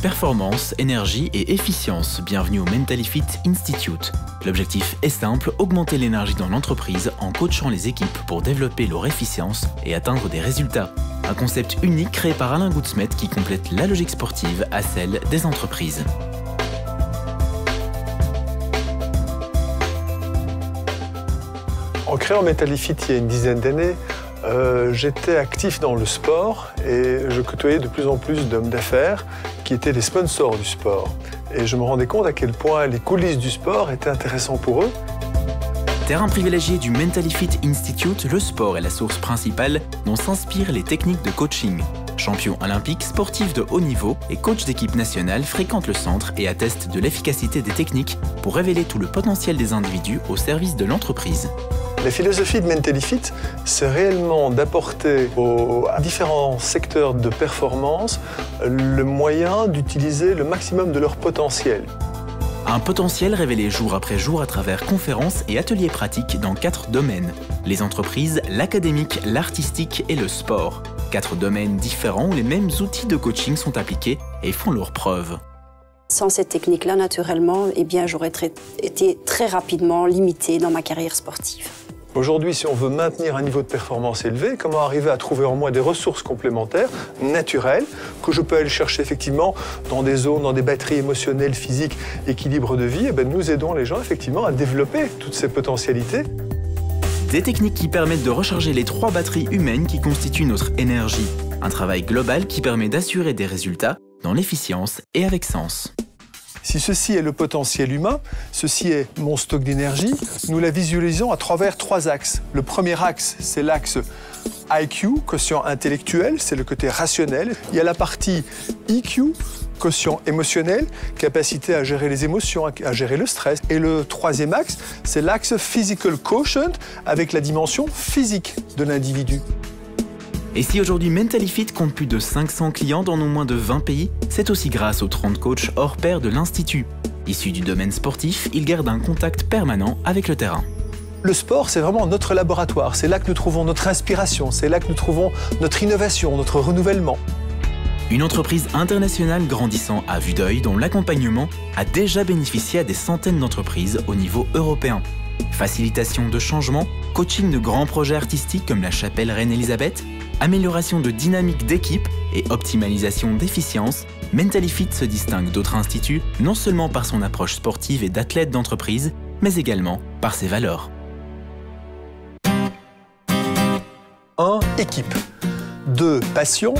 performance, énergie et efficience. Bienvenue au Mentalifit Institute. L'objectif est simple, augmenter l'énergie dans l'entreprise en coachant les équipes pour développer leur efficience et atteindre des résultats. Un concept unique créé par Alain Goudsmet qui complète la logique sportive à celle des entreprises. En créant Mentalifit il y a une dizaine d'années, j'étais actif dans le sport et je côtoyais de plus en plus d'hommes d'affaires qui étaient les sponsors du sport. Et je me rendais compte à quel point les coulisses du sport étaient intéressantes pour eux. Terrain privilégié du Mentalifit Institute, le sport est la source principale dont s'inspirent les techniques de coaching. Champion olympique, sportif de haut niveau et coach d'équipe nationale fréquente le centre et atteste de l'efficacité des techniques pour révéler tout le potentiel des individus au service de l'entreprise. La philosophie de Mentalifit, c'est réellement d'apporter aux différents secteurs de performance le moyen d'utiliser le maximum de leur potentiel. Un potentiel révélé jour après jour à travers conférences et ateliers pratiques dans 4 domaines. Les entreprises, l'académique, l'artistique et le sport. 4 domaines différents où les mêmes outils de coaching sont appliqués et font leurs preuves. Sans cette technique-là, naturellement, j'aurais été très rapidement limitée dans ma carrière sportive. Aujourd'hui, si on veut maintenir un niveau de performance élevé, comment arriver à trouver en moi des ressources complémentaires, naturelles, que je peux aller chercher effectivement dans des zones, dans des batteries émotionnelles, physiques, équilibre de vie, nous aidons les gens effectivement à développer toutes ces potentialités. Des techniques qui permettent de recharger les 3 batteries humaines qui constituent notre énergie. Un travail global qui permet d'assurer des résultats dans l'efficience et avec sens. Si ceci est le potentiel humain, ceci est mon stock d'énergie, nous la visualisons à travers 3 axes. Le premier axe, c'est l'axe IQ, quotient intellectuel, c'est le côté rationnel. Il y a la partie EQ, quotient émotionnel, capacité à gérer les émotions, à gérer le stress. Et le 3e axe, c'est l'axe physical quotient, avec la dimension physique de l'individu. Et si aujourd'hui Mentalifit compte plus de 500 clients dans non moins de 20 pays, c'est aussi grâce aux 30 coachs hors pair de l'Institut. Issus du domaine sportif, ils gardent un contact permanent avec le terrain. Le sport, c'est vraiment notre laboratoire. C'est là que nous trouvons notre inspiration, c'est là que nous trouvons notre innovation, notre renouvellement. Une entreprise internationale grandissant à vue d'œil dont l'accompagnement a déjà bénéficié à des centaines d'entreprises au niveau européen. Facilitation de changement, coaching de grands projets artistiques comme la chapelle Reine-Élisabeth, amélioration de dynamique d'équipe et optimalisation d'efficience, Mentalifit se distingue d'autres instituts non seulement par son approche sportive et d'athlète d'entreprise, mais également par ses valeurs. 1. Équipe. 2. Passion.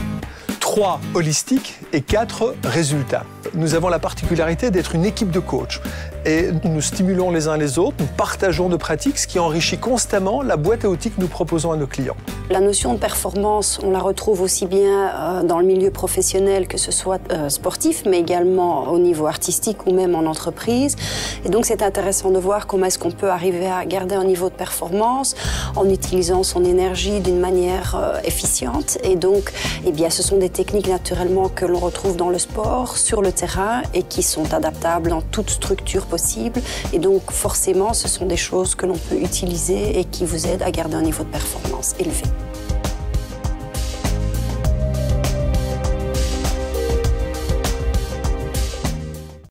3. Holistique. Et 4. Résultats. Nous avons la particularité d'être une équipe de coachs. Et nous nous stimulons les uns les autres, nous partageons nos pratiques, ce qui enrichit constamment la boîte à outils que nous proposons à nos clients. La notion de performance, on la retrouve aussi bien dans le milieu professionnel, que ce soit sportif, mais également au niveau artistique ou même en entreprise. Et donc c'est intéressant de voir comment est-ce qu'on peut arriver à garder un niveau de performance en utilisant son énergie d'une manière efficiente. Et donc, ce sont des techniques naturellement que l'on retrouve dans le sport, sur le terrain, et qui sont adaptables dans toute structure possible. Et donc forcément, ce sont des choses que l'on peut utiliser et qui vous aident à garder un niveau de performance élevé.